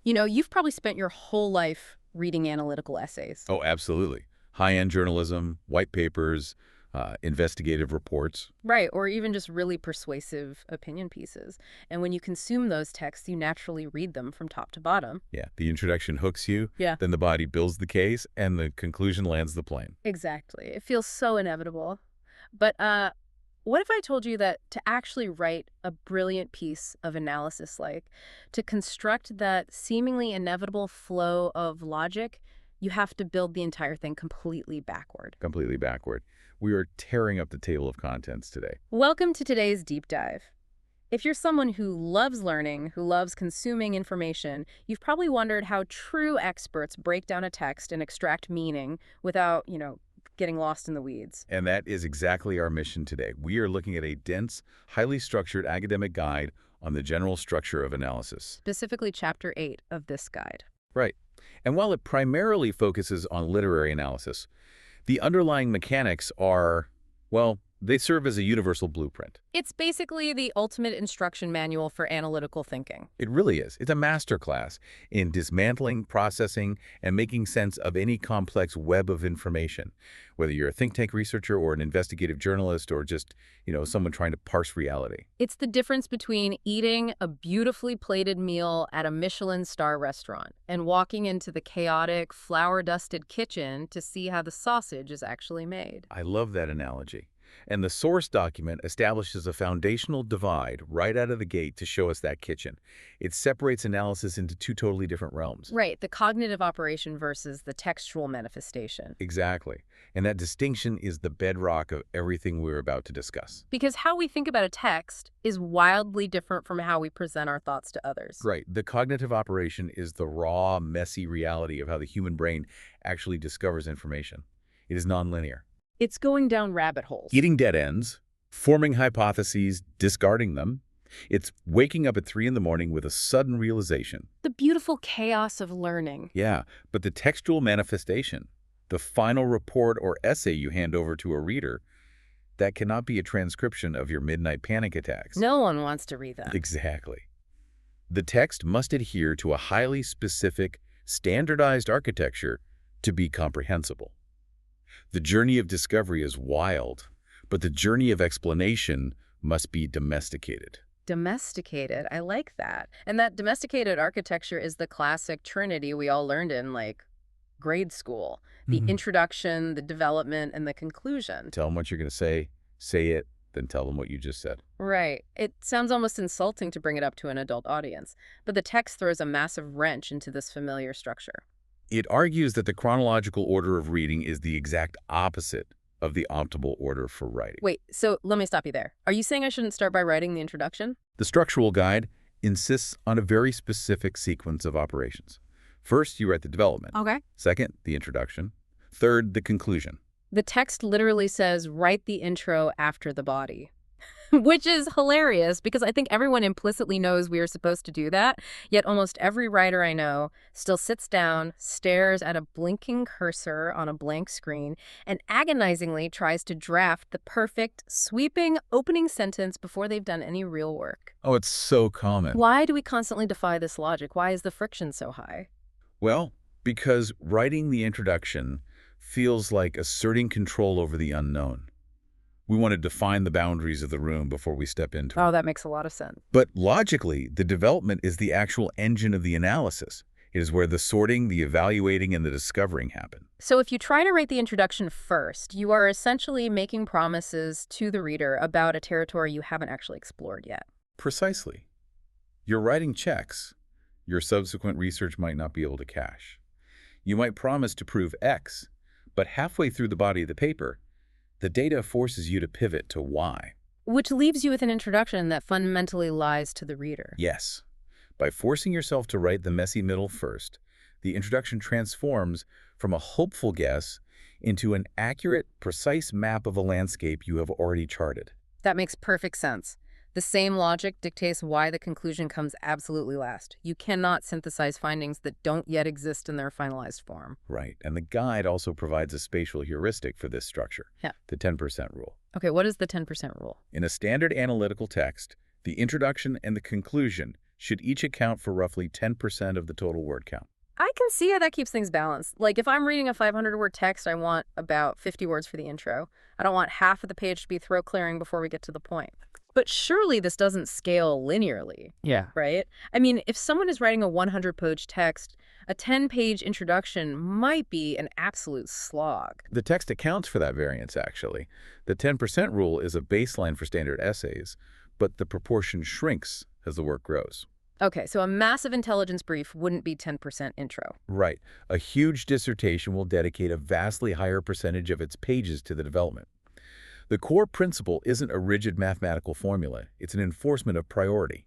You know, you've probably spent your whole life reading analytical essays. Oh, absolutely. High-end journalism, white papers, investigative reports. Right, or even just really persuasive opinion pieces. And when you consume those texts, you naturally read them from top to bottom. Yeah, the introduction hooks you, Yeah. then the body builds the case, and the conclusion lands the plane. Exactly. It feels so inevitable. But what if I told you that to actually write a brilliant piece of analysis, like to construct that seemingly inevitable flow of logic, you have to build the entire thing completely backward? Completely backward. We are tearing up the table of contents today. Welcome to today's deep dive. If you're someone who loves learning, who loves consuming information, you've probably wondered how true experts break down a text and extract meaning without, getting lost in the weeds. And that is exactly our mission today. We are looking at a dense, highly structured academic guide on the general structure of analysis. Specifically, Chapter 8 of this guide. Right. And while it primarily focuses on literary analysis, the underlying mechanics are, well, they serve as a universal blueprint. It's basically the ultimate instruction manual for analytical thinking. It really is. It's a masterclass in dismantling, processing, and making sense of any complex web of information, whether you're a think tank researcher or an investigative journalist or just, someone trying to parse reality. It's the difference between eating a beautifully plated meal at a Michelin star restaurant and walking into the chaotic, flour-dusted kitchen to see how the sausage is actually made. I love that analogy. And the source document establishes a foundational divide right out of the gate to show us that kitchen. It separates analysis into two totally different realms. Right, the cognitive operation versus the textual manifestation. Exactly. And that distinction is the bedrock of everything we're about to discuss. Because how we think about a text is wildly different from how we present our thoughts to others. Right. The cognitive operation is the raw, messy reality of how the human brain actually discovers information. It is nonlinear. It's going down rabbit holes. Eating dead ends, forming hypotheses, discarding them. It's waking up at 3 in the morning with a sudden realization. The beautiful chaos of learning. Yeah, but the textual manifestation, the final report or essay you hand over to a reader, that cannot be a transcription of your midnight panic attacks. No one wants to read that. Exactly. The text must adhere to a highly specific, standardized architecture to be comprehensible. The journey of discovery is wild, but the journey of explanation must be domesticated. Domesticated. I like that. And that domesticated architecture is the classic trinity we all learned in, grade school. The introduction, the development, and the conclusion. Tell them what you're going to say it, then tell them what you just said. Right. It sounds almost insulting to bring it up to an adult audience, but the text throws a massive wrench into this familiar structure. It argues that the chronological order of reading is the exact opposite of the optimal order for writing. Wait, so let me stop you there. Are you saying I shouldn't start by writing the introduction? The structural guide insists on a very specific sequence of operations. First, you write the development. Okay. Second, the introduction. Third, the conclusion. The text literally says, write the intro after the body. Which is hilarious because I think everyone implicitly knows we are supposed to do that, yet almost every writer I know still sits down, stares at a blinking cursor on a blank screen, and agonizingly tries to draft the perfect, sweeping opening sentence before they've done any real work. Oh, it's so common. Why do we constantly defy this logic? Why is the friction so high? Well, because writing the introduction feels like asserting control over the unknown. We want to define the boundaries of the room before we step into it. Oh, that makes a lot of sense. But logically, the development is the actual engine of the analysis. It is where the sorting, the evaluating, and the discovering happen. So if you try to write the introduction first, you are essentially making promises to the reader about a territory you haven't actually explored yet. Precisely. You're writing checks your subsequent research might not be able to cash. You might promise to prove X, but halfway through the body of the paper, the data forces you to pivot to Y. Which leaves you with an introduction that fundamentally lies to the reader. Yes. By forcing yourself to write the messy middle first, the introduction transforms from a hopeful guess into an accurate, precise map of a landscape you have already charted. That makes perfect sense. The same logic dictates why the conclusion comes absolutely last. You cannot synthesize findings that don't yet exist in their finalized form. Right. And the guide also provides a spatial heuristic for this structure, the 10% rule. Okay, what is the 10% rule? In a standard analytical text, the introduction and the conclusion should each account for roughly 10% of the total word count. I can see how that keeps things balanced. Like, if I'm reading a 500-word text, I want about 50 words for the intro. I don't want half of the page to be throat clearing before we get to the point. But surely this doesn't scale linearly, Yeah. right? I mean, if someone is writing a 100-page text, a 10-page introduction might be an absolute slog. The text accounts for that variance, actually. The 10% rule is a baseline for standard essays, but the proportion shrinks as the work grows. Okay, so a massive intelligence brief wouldn't be 10% intro. Right. A huge dissertation will dedicate a vastly higher percentage of its pages to the development. The core principle isn't a rigid mathematical formula. It's an enforcement of priority.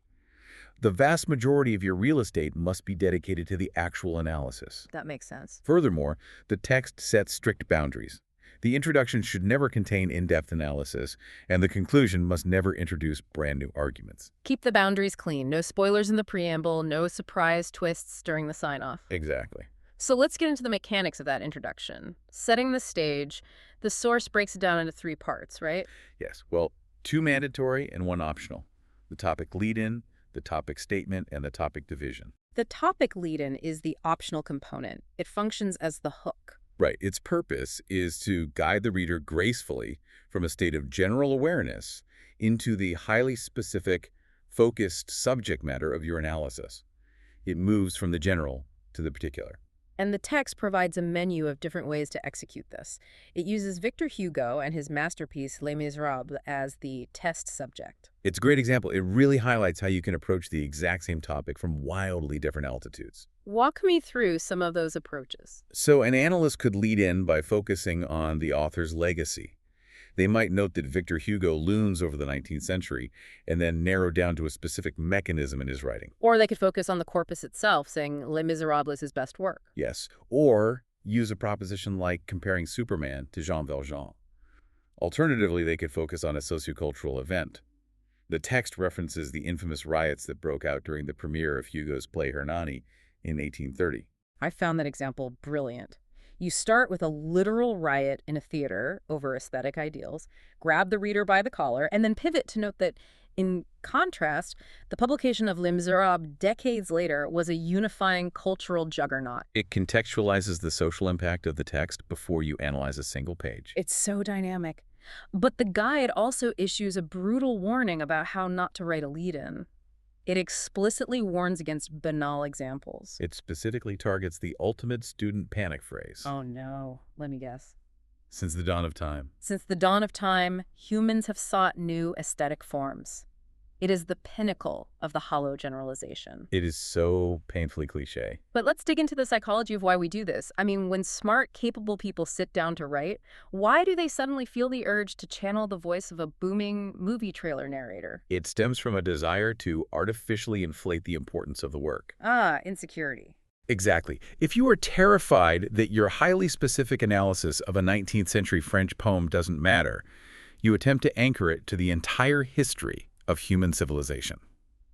The vast majority of your real estate must be dedicated to the actual analysis. That makes sense. Furthermore, the text sets strict boundaries. The introduction should never contain in-depth analysis, and the conclusion must never introduce brand new arguments. Keep the boundaries clean. No spoilers in the preamble, no surprise twists during the sign-off. Exactly. So let's get into the mechanics of that introduction. Setting the stage, the source breaks it down into 3 parts, right? Yes. Well, 2 mandatory and 1 optional. The topic lead-in, the topic statement, and the topic division. The topic lead-in is the optional component. It functions as the hook. Right. Its purpose is to guide the reader gracefully from a state of general awareness into the highly specific, focused subject matter of your analysis. It moves from the general to the particular. And the text provides a menu of different ways to execute this. It uses Victor Hugo and his masterpiece Les Miserables as the test subject. It's a great example. It really highlights how you can approach the exact same topic from wildly different altitudes. Walk me through some of those approaches. So an analyst could lead in by focusing on the author's legacy. They might note that Victor Hugo looms over the 19th century and then narrow down to a specific mechanism in his writing. Or they could focus on the corpus itself, saying Les Miserables is his best work. Yes, or use a proposition like comparing Superman to Jean Valjean. Alternatively, they could focus on a sociocultural event. The text references the infamous riots that broke out during the premiere of Hugo's play Hernani in 1830. I found that example brilliant. You start with a literal riot in a theater over aesthetic ideals, grab the reader by the collar, and then pivot to note that, in contrast, the publication of Les Miserables decades later was a unifying cultural juggernaut. It contextualizes the social impact of the text before you analyze a single page. It's so dynamic. But the guide also issues a brutal warning about how not to write a lead-in. It explicitly warns against banal examples. It specifically targets the ultimate student panic phrase. Oh no, let me guess. Since the dawn of time. Since the dawn of time, humans have sought new aesthetic forms. It is the pinnacle of the hollow generalization. It is so painfully cliche. But let's dig into the psychology of why we do this. I mean, when smart, capable people sit down to write, why do they suddenly feel the urge to channel the voice of a booming movie trailer narrator? It stems from a desire to artificially inflate the importance of the work. Ah, insecurity. Exactly. If you are terrified that your highly specific analysis of a 19th century French poem doesn't matter, you attempt to anchor it to the entire history of human civilization.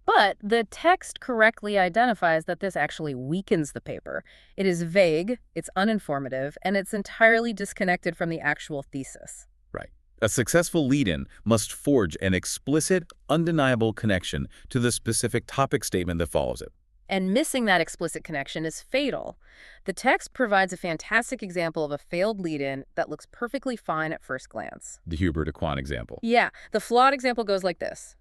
But the text correctly identifies that this actually weakens the paper. It is vague, it's uninformative, and it's entirely disconnected from the actual thesis. Right. A successful lead-in must forge an explicit, undeniable connection to the specific topic statement that follows it. And missing that explicit connection is fatal. The text provides a fantastic example of a failed lead-in that looks perfectly fine at first glance. The Hubert Equan example. Yeah, the flawed example goes like this.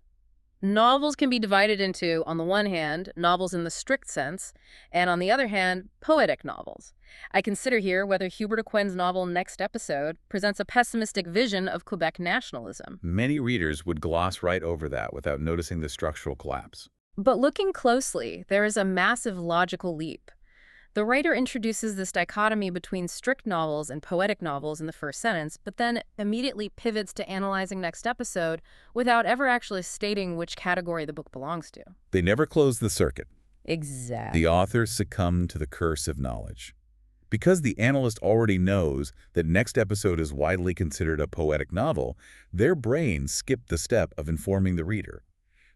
Novels can be divided into, on the one hand, novels in the strict sense, and on the other hand, poetic novels. I consider here whether Hubert Equan's novel Next Episode presents a pessimistic vision of Quebec nationalism. Many readers would gloss right over that without noticing the structural collapse. But looking closely, there is a massive logical leap. The writer introduces this dichotomy between strict novels and poetic novels in the first sentence, but then immediately pivots to analyzing Next Episode without ever actually stating which category the book belongs to. They never close the circuit. Exactly. The author succumbed to the curse of knowledge. Because the analyst already knows that Next Episode is widely considered a poetic novel, their brains skip the step of informing the reader.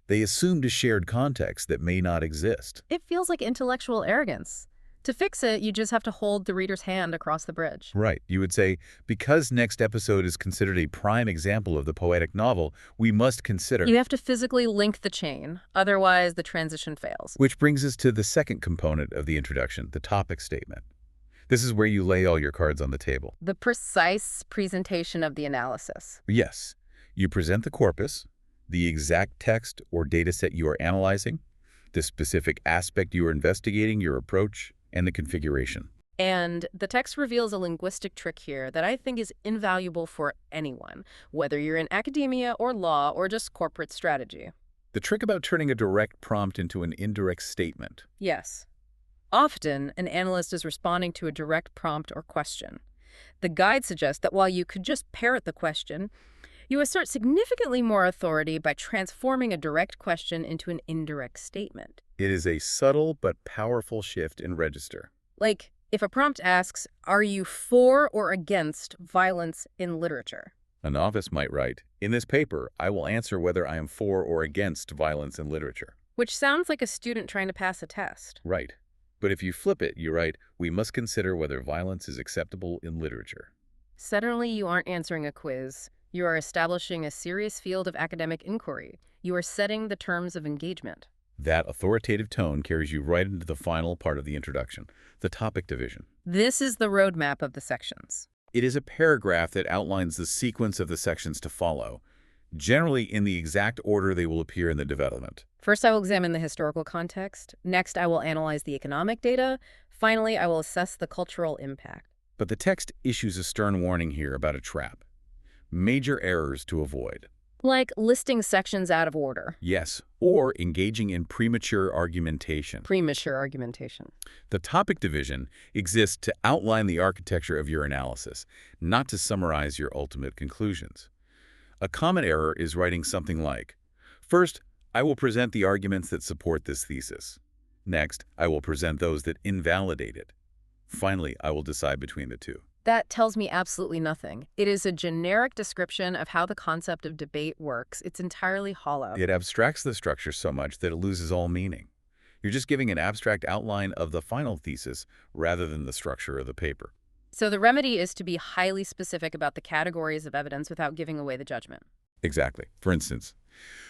They assumed a shared context that may not exist. It feels like intellectual arrogance. To fix it, you just have to hold the reader's hand across the bridge. Right. You would say, because next episode is considered a prime example of the poetic novel, we must consider. You have to physically link the chain, otherwise the transition fails. Which brings us to the second component of the introduction, the topic statement. This is where you lay all your cards on the table. The precise presentation of the analysis. Yes, you present the corpus, the exact text or data set you are analyzing, the specific aspect you are investigating, your approach, and the configuration. And the text reveals a linguistic trick here that I think is invaluable for anyone, whether you're in academia or law or just corporate strategy. The trick about turning a direct prompt into an indirect statement. Yes. Often, an analyst is responding to a direct prompt or question. The guide suggests that while you could just parrot the question, you assert significantly more authority by transforming a direct question into an indirect statement. It is a subtle but powerful shift in register. Like, if a prompt asks, "Are you for or against violence in literature?" A novice might write, "In this paper, I will answer whether I am for or against violence in literature." Which sounds like a student trying to pass a test. Right. But if you flip it, you write, "We must consider whether violence is acceptable in literature." Suddenly, you aren't answering a quiz. You are establishing a serious field of academic inquiry. You are setting the terms of engagement. That authoritative tone carries you right into the final part of the introduction, the topic division. This is the roadmap of the sections. It is a paragraph that outlines the sequence of the sections to follow, generally in the exact order they will appear in the development. First, I will examine the historical context. Next, I will analyze the economic data. Finally, I will assess the cultural impact. But the text issues a stern warning here about a trap. Major errors to avoid. Like listing sections out of order. Yes, or engaging in premature argumentation. Premature argumentation. The topic division exists to outline the architecture of your analysis, not to summarize your ultimate conclusions. A common error is writing something like, "First, I will present the arguments that support this thesis. Next, I will present those that invalidate it. Finally, I will decide between the two." That tells me absolutely nothing. It is a generic description of how the concept of debate works. It's entirely hollow. It abstracts the structure so much that it loses all meaning. You're just giving an abstract outline of the final thesis rather than the structure of the paper. So the remedy is to be highly specific about the categories of evidence without giving away the judgment. Exactly. For instance,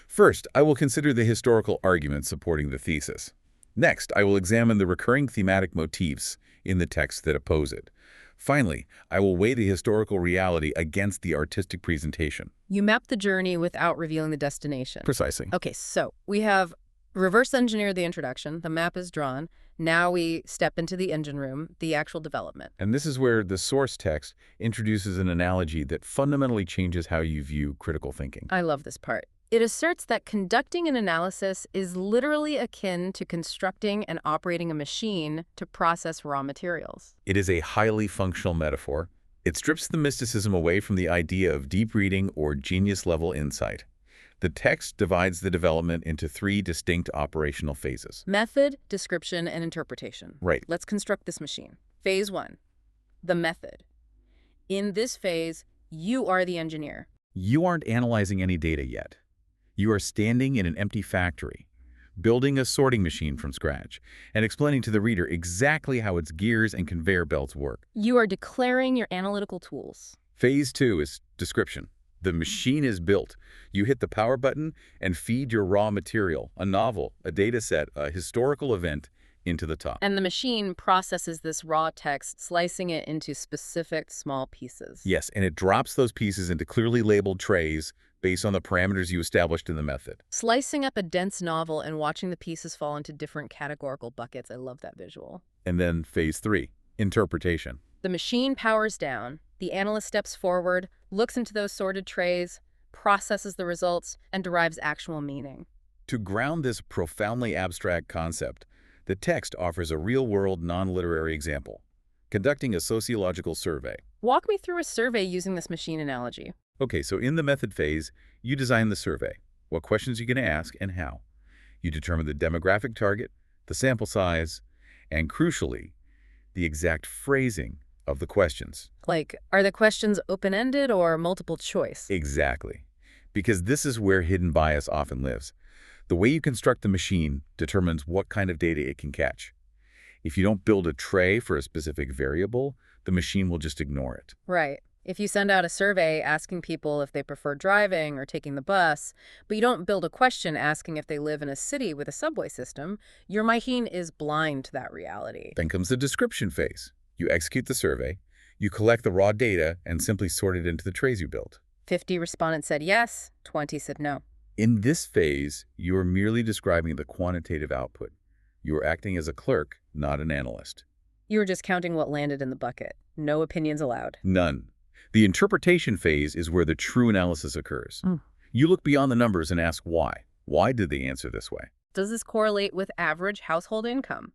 first, I will consider the historical arguments supporting the thesis. Next, I will examine the recurring thematic motifs in the text that oppose it. Finally, I will weigh the historical reality against the artistic presentation. You map the journey without revealing the destination. Precisely. Okay, so we have reverse engineered the introduction. The map is drawn. Now we step into the engine room, the actual development. And this is where the source text introduces an analogy that fundamentally changes how you view critical thinking. I love this part. It asserts that conducting an analysis is literally akin to constructing and operating a machine to process raw materials. It is a highly functional metaphor. It strips the mysticism away from the idea of deep reading or genius-level insight. The text divides the development into three distinct operational phases. Method, description, and interpretation. Right. Let's construct this machine. Phase 1, the method. In this phase, you are the engineer. You aren't analyzing any data yet. You are standing in an empty factory, building a sorting machine from scratch, and explaining to the reader exactly how its gears and conveyor belts work. You are declaring your analytical tools. Phase 2 is description. The machine is built. You hit the power button and feed your raw material, a novel, a data set, a historical event, into the top. And the machine processes this raw text, slicing it into specific small pieces. Yes, and it drops those pieces into clearly labeled trays based on the parameters you established in the method. Slicing up a dense novel and watching the pieces fall into different categorical buckets. I love that visual. And then phase 3, interpretation. The machine powers down. The analyst steps forward, looks into those sorted trays, processes the results, and derives actual meaning. To ground this profoundly abstract concept, the text offers a real-world, non-literary example, conducting a sociological survey. Walk me through a survey using this machine analogy. Okay, so in the method phase, you design the survey, what questions you're going to ask and how. You determine the demographic target, the sample size, and crucially, the exact phrasing of the questions. Like, are the questions open-ended or multiple choice? Exactly. Because this is where hidden bias often lives. The way you construct the machine determines what kind of data it can catch. If you don't build a tray for a specific variable, the machine will just ignore it. Right. If you send out a survey asking people if they prefer driving or taking the bus, but you don't build a question asking if they live in a city with a subway system, your machine is blind to that reality. Then comes the description phase. You execute the survey, you collect the raw data, and simply sort it into the trays you built. 50 respondents said yes, 20 said no. In this phase, you are merely describing the quantitative output. You are acting as a clerk, not an analyst. You were just counting what landed in the bucket. No opinions allowed. None. The interpretation phase is where the true analysis occurs. Mm. You look beyond the numbers and ask why. Why did they answer this way? Does this correlate with average household income?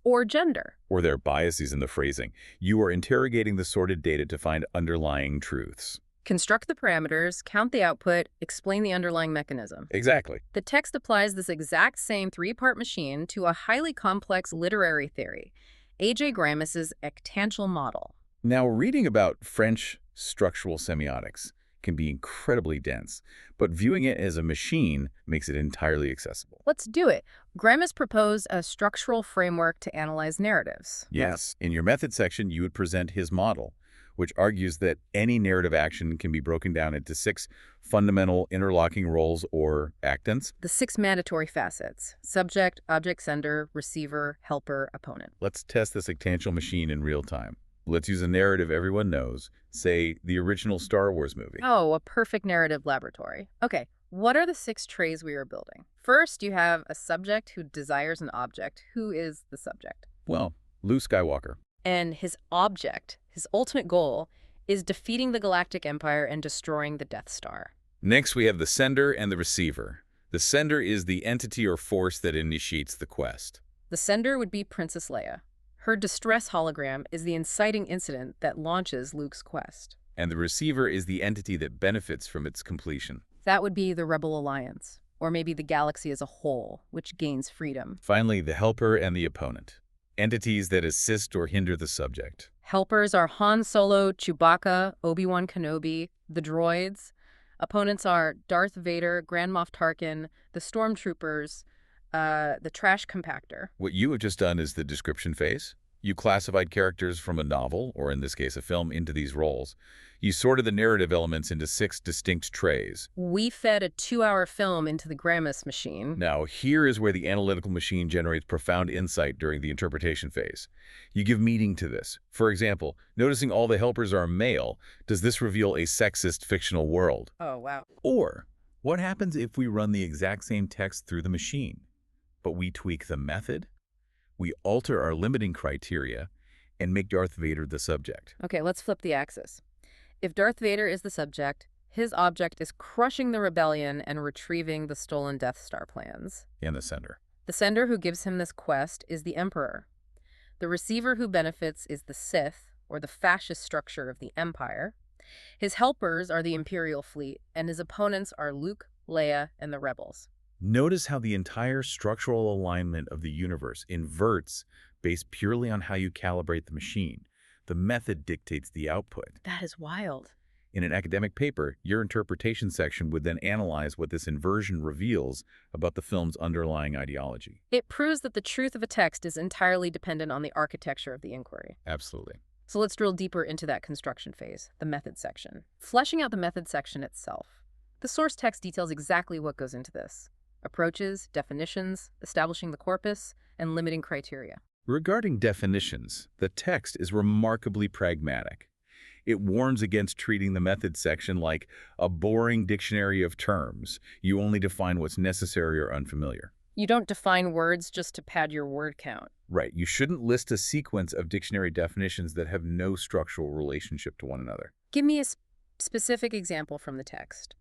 Or gender? Or their biases in the phrasing. You are interrogating the sorted data to find underlying truths. Construct the parameters, count the output, explain the underlying mechanism. Exactly. The text applies this exact same three-part machine to a highly complex literary theory, A.J. Grammis's ectantial model. Now, reading about French structural semiotics can be incredibly dense, but viewing it as a machine makes it entirely accessible. Let's do it. Grammis proposed a structural framework to analyze narratives. Yes. In your method section, you would present his model, which argues that any narrative action can be broken down into 6 fundamental interlocking roles or actants. The 6 mandatory facets: subject, object sender, receiver, helper, opponent. Let's test this ectantial machine in real time. Let's use a narrative everyone knows, say the original Star Wars movie. Oh, a perfect narrative laboratory. Okay, what are the 6 trays we are building? First, you have a subject who desires an object. Who is the subject? Well, Luke Skywalker. And his object, his ultimate goal, is defeating the Galactic Empire and destroying the Death Star. Next, we have the sender and the receiver. The sender is the entity or force that initiates the quest. The sender would be Princess Leia. Her distress hologram is the inciting incident that launches Luke's quest. And the receiver is the entity that benefits from its completion. That would be the Rebel Alliance, or maybe the galaxy as a whole, which gains freedom. Finally, the helper and the opponent. Entities that assist or hinder the subject. Helpers are Han Solo, Chewbacca, Obi-Wan Kenobi, the droids. Opponents are Darth Vader, Grand Moff Tarkin, the stormtroopers, the trash compactor. What you have just done is the description phase. You classified characters from a novel, or in this case a film, into these roles. You sorted the narrative elements into 6 distinct trays. We fed a 2-hour film into the Grammis machine. Now, here is where the analytical machine generates profound insight during the interpretation phase. You give meaning to this. For example, noticing all the helpers are male, does this reveal a sexist fictional world? Oh, wow. Or, what happens if we run the exact same text through the machine, but we tweak the method? We alter our limiting criteria and make Darth Vader the subject. Okay, let's flip the axis. If Darth Vader is the subject, his object is crushing the rebellion and retrieving the stolen Death Star plans. And the sender. The sender who gives him this quest is the Emperor. The receiver who benefits is the Sith, or the fascist structure of the Empire. His helpers are the Imperial fleet, and his opponents are Luke, Leia, and the rebels. Notice how the entire structural alignment of the universe inverts based purely on how you calibrate the machine. The method dictates the output. That is wild. In an academic paper, your interpretation section would then analyze what this inversion reveals about the film's underlying ideology. It proves that the truth of a text is entirely dependent on the architecture of the inquiry. Absolutely. So let's drill deeper into that construction phase, the method section. Fleshing out the method section itself. The source text details exactly what goes into this: approaches, definitions, establishing the corpus, and limiting criteria. Regarding definitions, the text is remarkably pragmatic. It warns against treating the method section like a boring dictionary of terms. You only define what's necessary or unfamiliar. You don't define words just to pad your word count. Right. You shouldn't list a sequence of dictionary definitions that have no structural relationship to one another. Give me a specific example from the text.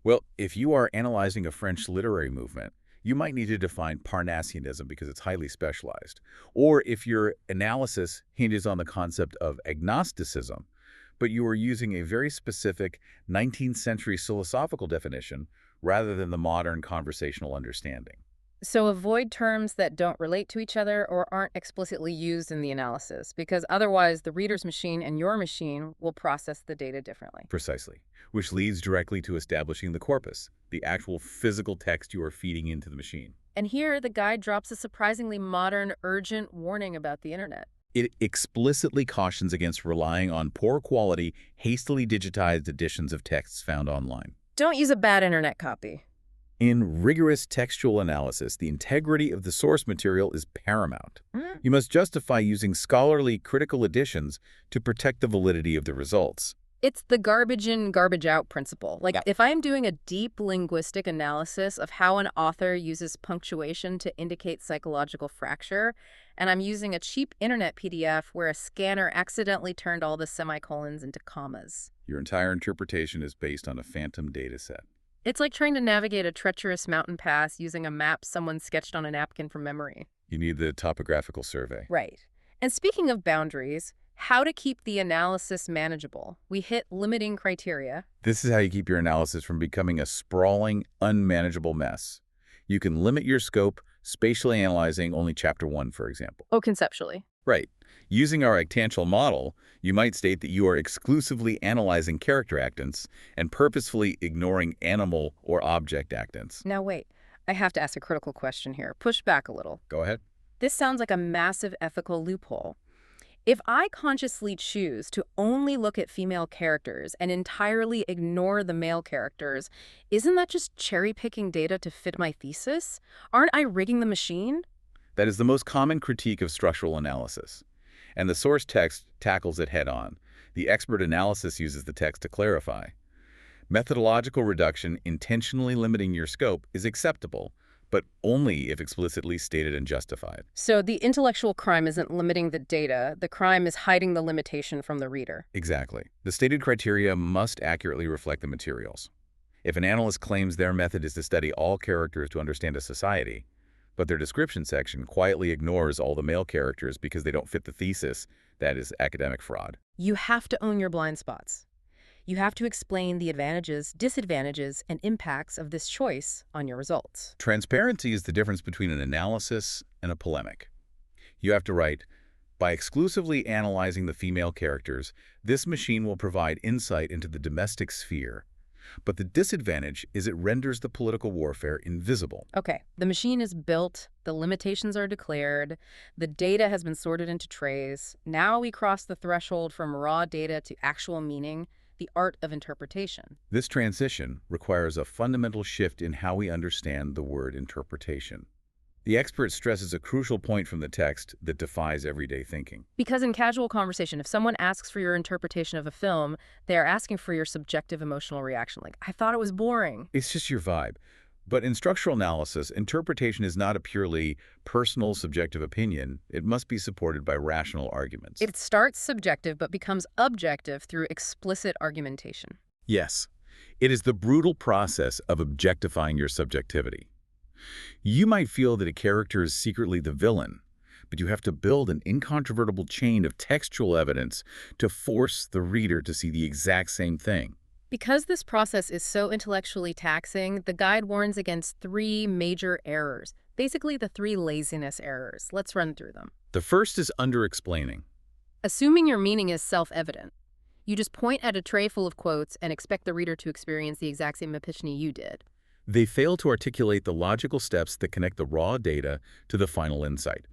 Well, if you are analyzing a French literary movement, you might need to define Parnassianism because it's highly specialized. Or if your analysis hinges on the concept of agnosticism, but you are using a very specific 19th century philosophical definition rather than the modern conversational understanding. So avoid terms that don't relate to each other or aren't explicitly used in the analysis, because otherwise the reader's machine and your machine will process the data differently. Precisely, which leads directly to establishing the corpus, the actual physical text you are feeding into the machine. And here, the guide drops a surprisingly modern, urgent warning about the internet. It explicitly cautions against relying on poor quality, hastily digitized editions of texts found online. Don't use a bad internet copy. In rigorous textual analysis, the integrity of the source material is paramount. Mm. You must justify using scholarly, critical editions to protect the validity of the results. It's the garbage in, garbage out principle. Like, Yeah. if I'm doing a deep linguistic analysis of how an author uses punctuation to indicate psychological fracture, and I'm using a cheap internet PDF where a scanner accidentally turned all the semicolons into commas. Your entire interpretation is based on a phantom data set. It's like trying to navigate a treacherous mountain pass using a map someone sketched on a napkin from memory. You need the topographical survey. Right. And speaking of boundaries, how to keep the analysis manageable. We hit limiting criteria. This is how you keep your analysis from becoming a sprawling, unmanageable mess. You can limit your scope, spatially analyzing only Chapter 1, for example. Oh, conceptually. Right. Using our actantial model, you might state that you are exclusively analyzing character actants and purposefully ignoring animal or object actants. Now wait, I have to ask a critical question here. Push back a little. Go ahead. This sounds like a massive ethical loophole. If I consciously choose to only look at female characters and entirely ignore the male characters, isn't that just cherry-picking data to fit my thesis? Aren't I rigging the machine? That is the most common critique of structural analysis. And the source text tackles it head-on. The expert analysis uses the text to clarify. Methodological reduction, intentionally limiting your scope, is acceptable, but only if explicitly stated and justified. So the intellectual crime isn't limiting the data. The crime is hiding the limitation from the reader. Exactly. The stated criteria must accurately reflect the materials. If an analyst claims their method is to study all characters to understand a society, but their description section quietly ignores all the male characters because they don't fit the thesis, that is academic fraud. You have to own your blind spots. You have to explain the advantages, disadvantages, and impacts of this choice on your results. Transparency is the difference between an analysis and a polemic. You have to write, by exclusively analyzing the female characters, this machine will provide insight into the domestic sphere. But the disadvantage is it renders the political warfare invisible. Okay, the machine is built, the limitations are declared, the data has been sorted into trays. Now we cross the threshold from raw data to actual meaning, the art of interpretation. This transition requires a fundamental shift in how we understand the word interpretation. The expert stresses a crucial point from the text that defies everyday thinking. Because in casual conversation, if someone asks for your interpretation of a film, they are asking for your subjective emotional reaction. Like, I thought it was boring. It's just your vibe. But in structural analysis, interpretation is not a purely personal, subjective opinion. It must be supported by rational arguments. It starts subjective but becomes objective through explicit argumentation. Yes, it is the brutal process of objectifying your subjectivity. You might feel that a character is secretly the villain, but you have to build an incontrovertible chain of textual evidence to force the reader to see the exact same thing. Because this process is so intellectually taxing, the guide warns against 3 major errors, basically the 3 laziness errors. Let's run through them. The first is under-explaining. Assuming your meaning is self-evident. You just point at a tray full of quotes and expect the reader to experience the exact same epiphany you did. They fail to articulate the logical steps that connect the raw data to the final insight.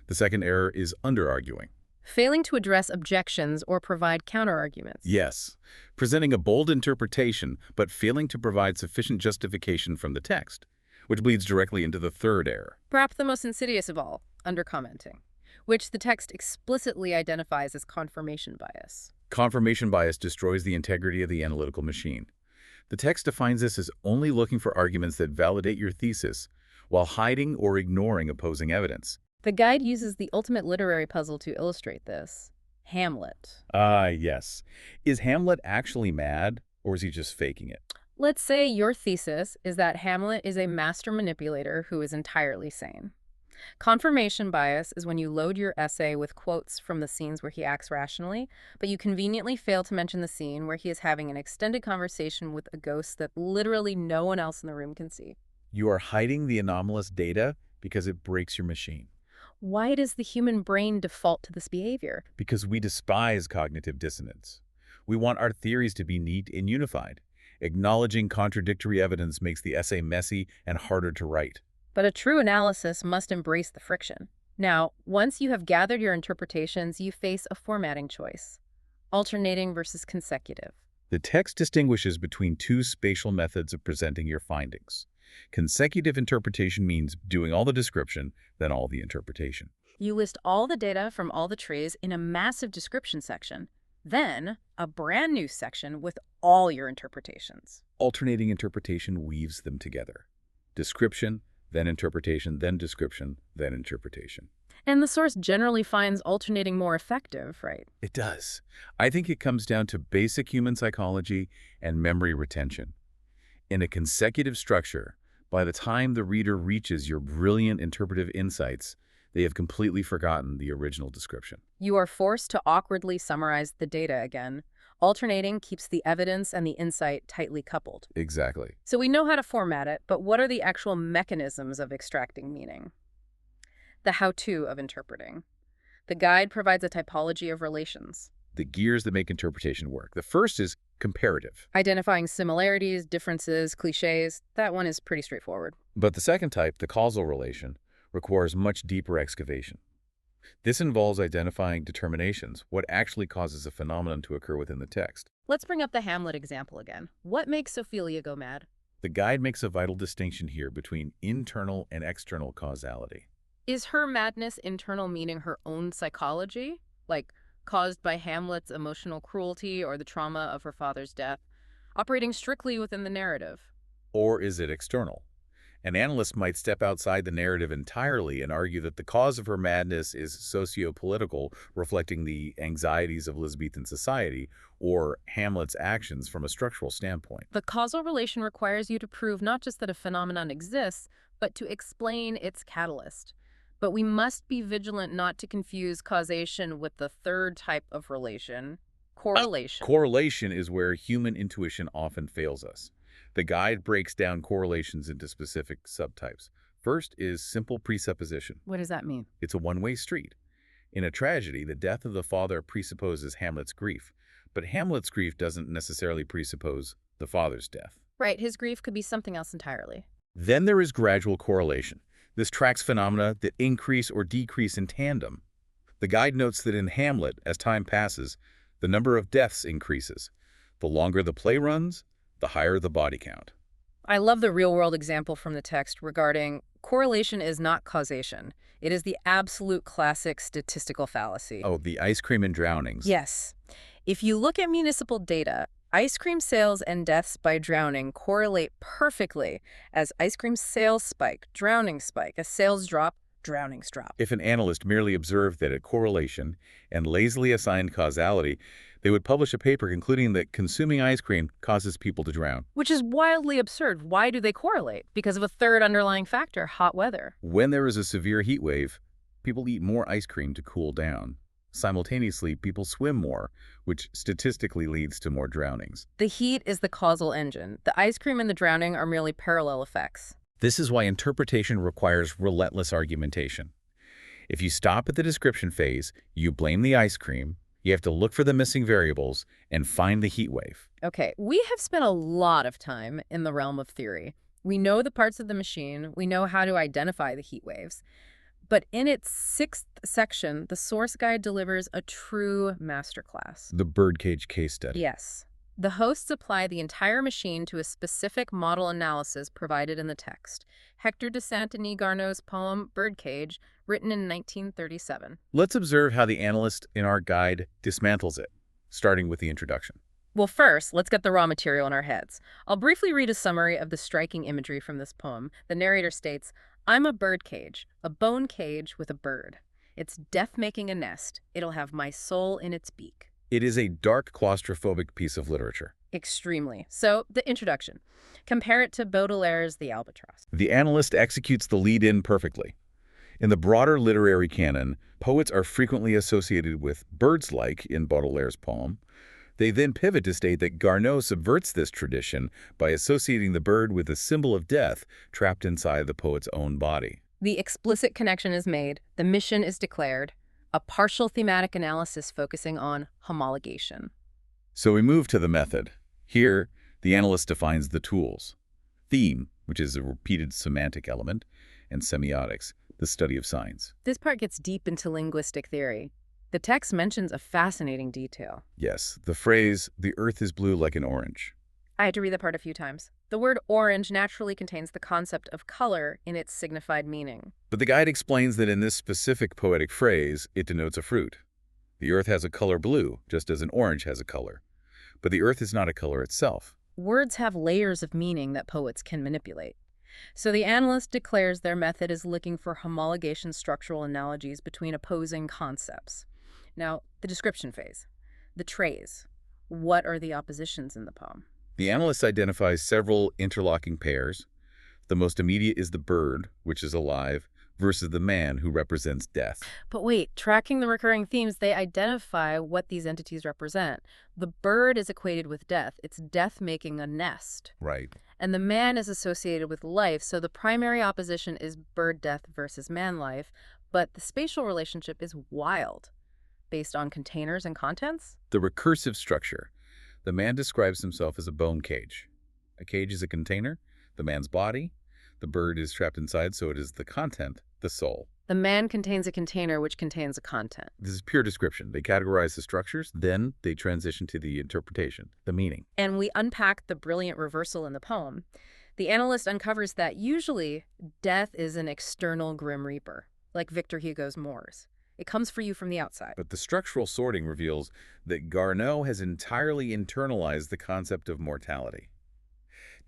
The second error is under-arguing. Failing to address objections or provide counterarguments. Yes, presenting a bold interpretation, but failing to provide sufficient justification from the text, which bleeds directly into the third error. Perhaps the most insidious of all, under-commenting, which the text explicitly identifies as confirmation bias. Confirmation bias destroys the integrity of the analytical machine. The text defines this as only looking for arguments that validate your thesis, while hiding or ignoring opposing evidence. The guide uses the ultimate literary puzzle to illustrate this. Hamlet. Yes. Is Hamlet actually mad, or is he just faking it? Let's say your thesis is that Hamlet is a master manipulator who is entirely sane. Confirmation bias is when you load your essay with quotes from the scenes where he acts rationally, but you conveniently fail to mention the scene where he is having an extended conversation with a ghost that literally no one else in the room can see. You are hiding the anomalous data because it breaks your machine. Why does the human brain default to this behavior? Because we despise cognitive dissonance. We want our theories to be neat and unified. Acknowledging contradictory evidence makes the essay messy and harder to write. But a true analysis must embrace the friction. Now, once you have gathered your interpretations, you face a formatting choice: alternating versus consecutive. The text distinguishes between two spatial methods of presenting your findings. Consecutive interpretation means doing all the description, then all the interpretation. You list all the data from all the trees in a massive description section, then a brand new section with all your interpretations. Alternating interpretation weaves them together. Description, then interpretation, then description, then interpretation. And the source generally finds alternating more effective, right? It does. I think it comes down to basic human psychology and memory retention. In a consecutive structure, by the time the reader reaches your brilliant interpretive insights, they have completely forgotten the original description. You are forced to awkwardly summarize the data again. Alternating keeps the evidence and the insight tightly coupled. Exactly. So we know how to format it, but what are the actual mechanisms of extracting meaning? The how-to of interpreting. The guide provides a typology of relations. The gears that make interpretation work. The first is comparative. Identifying similarities, differences, cliches. That one is pretty straightforward. But the second type, the causal relation, requires much deeper excavation. This involves identifying determinations, what actually causes a phenomenon to occur within the text. Let's bring up the Hamlet example again. What makes Ophelia go mad? The guide makes a vital distinction here between internal and external causality. Is her madness internal, meaning her own psychology? Like, caused by Hamlet's emotional cruelty or the trauma of her father's death, operating strictly within the narrative? Or is it external? An analyst might step outside the narrative entirely and argue that the cause of her madness is socio-political, reflecting the anxieties of Elizabethan society, or Hamlet's actions from a structural standpoint. The causal relation requires you to prove not just that a phenomenon exists, but to explain its catalyst. But we must be vigilant not to confuse causation with the third type of relation, correlation. Correlation is where human intuition often fails us. The guide breaks down correlations into specific subtypes. First is simple presupposition. What does that mean? It's a one-way street. In a tragedy, the death of the father presupposes Hamlet's grief, but Hamlet's grief doesn't necessarily presuppose the father's death. Right, his grief could be something else entirely. Then there is gradual correlation. This tracks phenomena that increase or decrease in tandem. The guide notes that in Hamlet, as time passes, the number of deaths increases. The longer the play runs, the higher the body count. I love the real-world example from the text regarding correlation is not causation. It is the absolute classic statistical fallacy. Oh, the ice cream and drownings. Yes. If you look at municipal data, ice cream sales and deaths by drowning correlate perfectly. As ice cream sales spike, drownings spike. As sales drop, drownings drop. If an analyst merely observed that a correlation and lazily assigned causality, they would publish a paper concluding that consuming ice cream causes people to drown. Which is wildly absurd. Why do they correlate? Because of a third underlying factor, hot weather. When there is a severe heat wave, people eat more ice cream to cool down. Simultaneously, people swim more, which statistically leads to more drownings. The heat is the causal engine. The ice cream and the drowning are merely parallel effects. This is why interpretation requires relentless argumentation. If you stop at the description phase, you blame the ice cream, you have to look for the missing variables and find the heat wave. Okay, we have spent a lot of time in the realm of theory. We know the parts of the machine, we know how to identify the heat waves. But in its 6th section, the source guide delivers a true masterclass. The birdcage case study. Yes. The hosts apply the entire machine to a specific model analysis provided in the text. Hector de Saint-Denis-Garneau's poem, Birdcage, written in 1937. Let's observe how the analyst in our guide dismantles it, starting with the introduction. Well, first, let's get the raw material in our heads. I'll briefly read a summary of the striking imagery from this poem. The narrator states, "I'm a birdcage, a bone cage with a bird. It's death making a nest. It'll have my soul in its beak." It is a dark, claustrophobic piece of literature. Extremely. So, the introduction. Compare it to Baudelaire's The Albatross. The analyst executes the lead-in perfectly. In the broader literary canon, poets are frequently associated with birds, like in Baudelaire's poem. They then pivot to state that Garneau subverts this tradition by associating the bird with a symbol of death trapped inside the poet's own body. The explicit connection is made, the mission is declared, a partial thematic analysis focusing on homologation. So we move to the method. Here, the analyst defines the tools. Theme, which is a repeated semantic element, and semiotics, the study of signs. This part gets deep into linguistic theory. The text mentions a fascinating detail. Yes, the phrase, "the earth is blue like an orange." I had to read that part a few times. The word orange naturally contains the concept of color in its signified meaning. But the guide explains that in this specific poetic phrase, it denotes a fruit. The earth has a color blue, just as an orange has a color. But the earth is not a color itself. Words have layers of meaning that poets can manipulate. So the analyst declares their method is looking for homologation structural analogies between opposing concepts. Now, the description phase. The trays. What are the oppositions in the poem? The analyst identifies several interlocking pairs. The most immediate is the bird, which is alive, versus the man, who represents death. But wait, tracking the recurring themes, they identify what these entities represent. The bird is equated with death. It's death making a nest. Right. And the man is associated with life, so the primary opposition is bird death versus man life, but the spatial relationship is wild, based on containers and contents? The recursive structure. The man describes himself as a bone cage. A cage is a container, the man's body. The bird is trapped inside, so it is the content, the soul. The man contains a container which contains a content. This is pure description. They categorize the structures, then they transition to the interpretation, the meaning. And we unpack the brilliant reversal in the poem. The analyst uncovers that usually death is an external grim reaper, like Victor Hugo's Moors. It comes for you from the outside. But the structural sorting reveals that Garneau has entirely internalized the concept of mortality.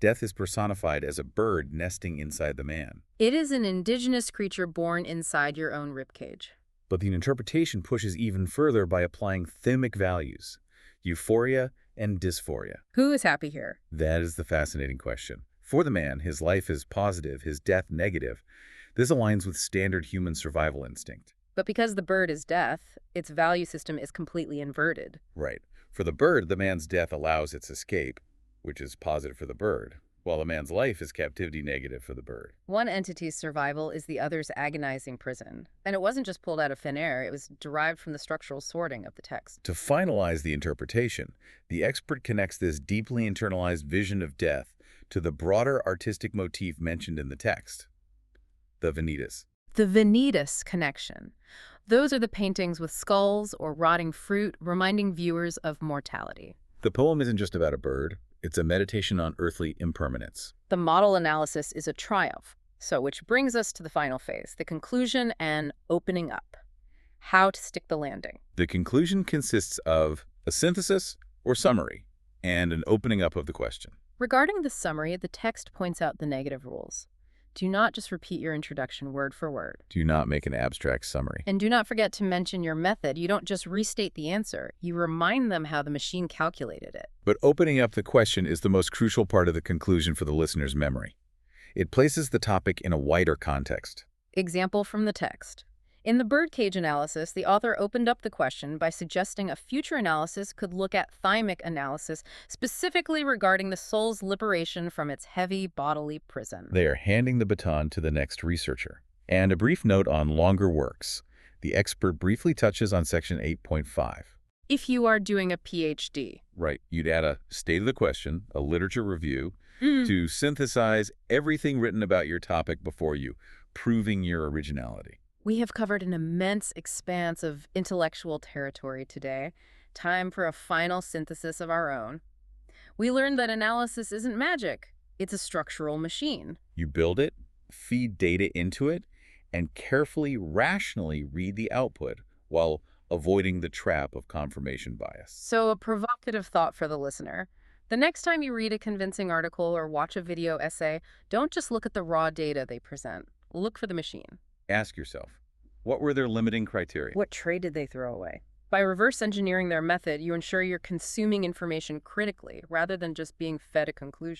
Death is personified as a bird nesting inside the man. It is an indigenous creature born inside your own ribcage. But the interpretation pushes even further by applying thymic values, euphoria and dysphoria. Who is happy here? That is the fascinating question. For the man, his life is positive, his death negative. This aligns with standard human survival instinct. But because the bird is death, its value system is completely inverted. Right. For the bird, the man's death allows its escape, which is positive for the bird, while the man's life is captivity negative for the bird. One entity's survival is the other's agonizing prison. And it wasn't just pulled out of thin air, it was derived from the structural sorting of the text. To finalize the interpretation, the expert connects this deeply internalized vision of death to the broader artistic motif mentioned in the text, the vanitas. The vanitas connection. Those are the paintings with skulls or rotting fruit, reminding viewers of mortality. The poem isn't just about a bird. It's a meditation on earthly impermanence. The model analysis is a triumph. So, which brings us to the final phase, the conclusion and opening up. How to stick the landing. The conclusion consists of a synthesis or summary and an opening up of the question. Regarding the summary, the text points out the negative rules. Do not just repeat your introduction word for word. Do not make an abstract summary. And do not forget to mention your method. You don't just restate the answer. You remind them how the machine calculated it. But opening up the question is the most crucial part of the conclusion for the listener's memory. It places the topic in a wider context. Example from the text. In the birdcage analysis, the author opened up the question by suggesting a future analysis could look at thymic analysis, specifically regarding the soul's liberation from its heavy bodily prison. They are handing the baton to the next researcher. And a brief note on longer works. The expert briefly touches on section 8.5. If you are doing a PhD. Right. You'd add a state of the question, a literature review, to synthesize everything written about your topic before you, proving your originality. We have covered an immense expanse of intellectual territory today. Time for a final synthesis of our own. We learned that analysis isn't magic. It's a structural machine. You build it, feed data into it, and carefully, rationally read the output while avoiding the trap of confirmation bias. So a provocative thought for the listener. The next time you read a convincing article or watch a video essay, don't just look at the raw data they present. Look for the machine. Ask yourself, what were their limiting criteria? What trade did they throw away? By reverse engineering their method, you ensure you're consuming information critically rather than just being fed a conclusion.